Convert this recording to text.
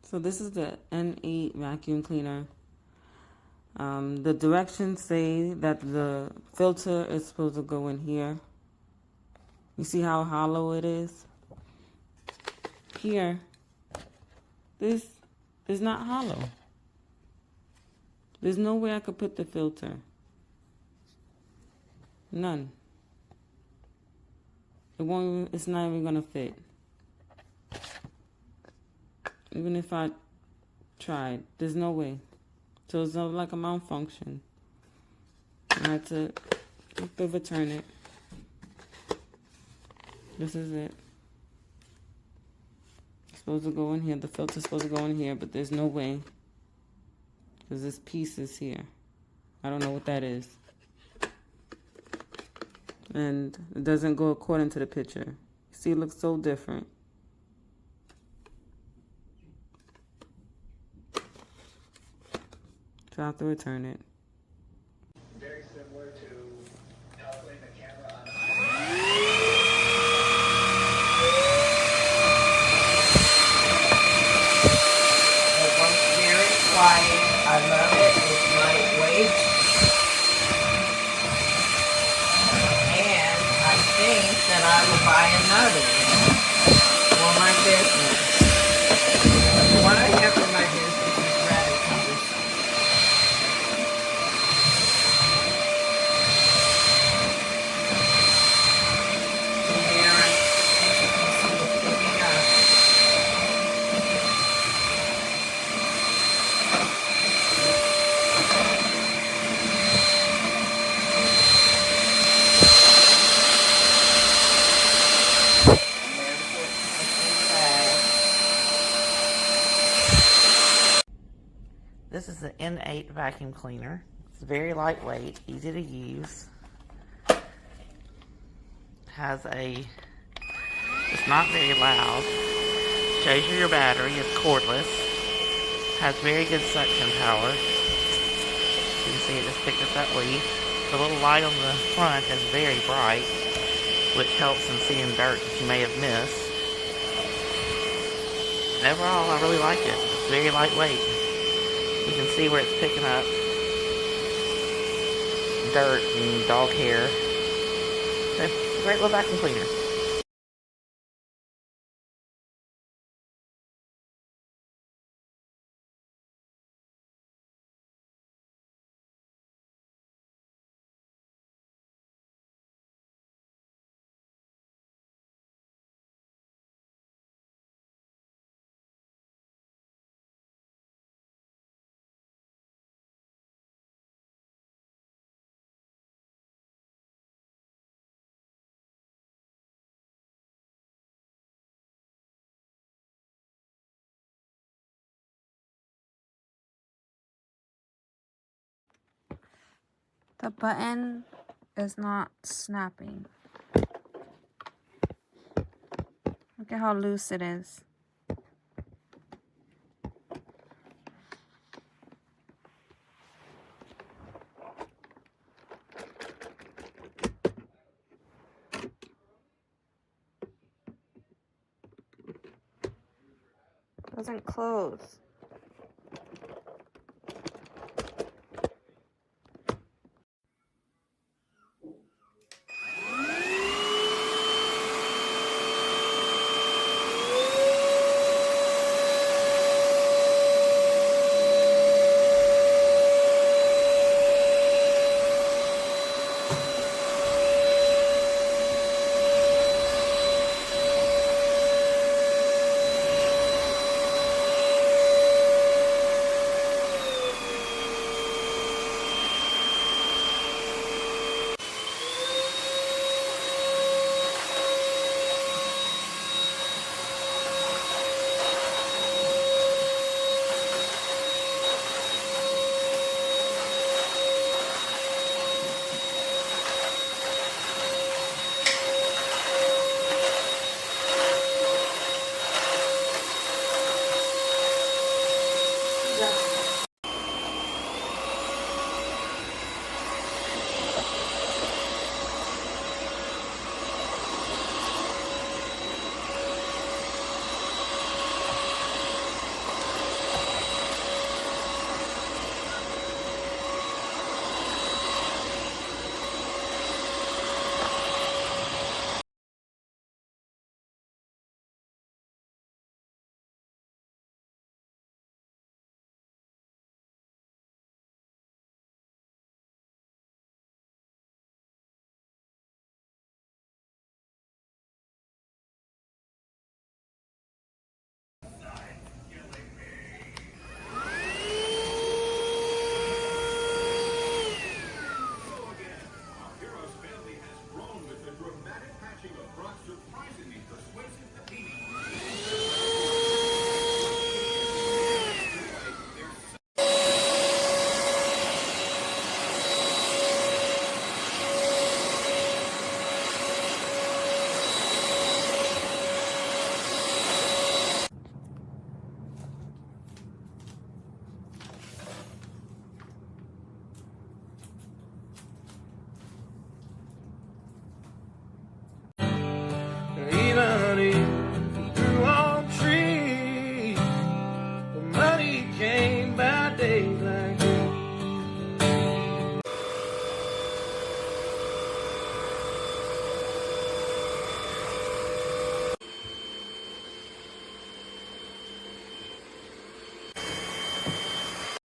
So this is the N8 vacuum cleaner. The directions say that the filter is supposed to go in here. You see how hollow it is? Here, this is not hollow. There's no way I could put the filter. None. It's not even gonna fit. Even if I tried, there's no way. So it's like a malfunction. I had to return it. This is it. It's supposed to go in here. The filter's supposed to go in here, but there's no way. Because this piece is here. I don't know what that is. And it doesn't go according to the picture. See, it looks so different. So I have to return it. Very similar to calculating the camera on It works very quiet. I love it. It's lightweight. And I think that I will buy another for my business. What I have for my business is rather cumbersome. This is the N8 vacuum cleaner. It's very lightweight, easy to use. It's not very loud. Shows you your battery. It's cordless. Has very good suction power. You can see it just picked up that leaf. The little light on the front is very bright, which helps in seeing dirt that you may have missed. Overall, I really like it. It's very lightweight. You can see where it's picking up dirt and dog hair. So, great little vacuum cleaner. The button is not snapping. Look at how loose it is. Doesn't close.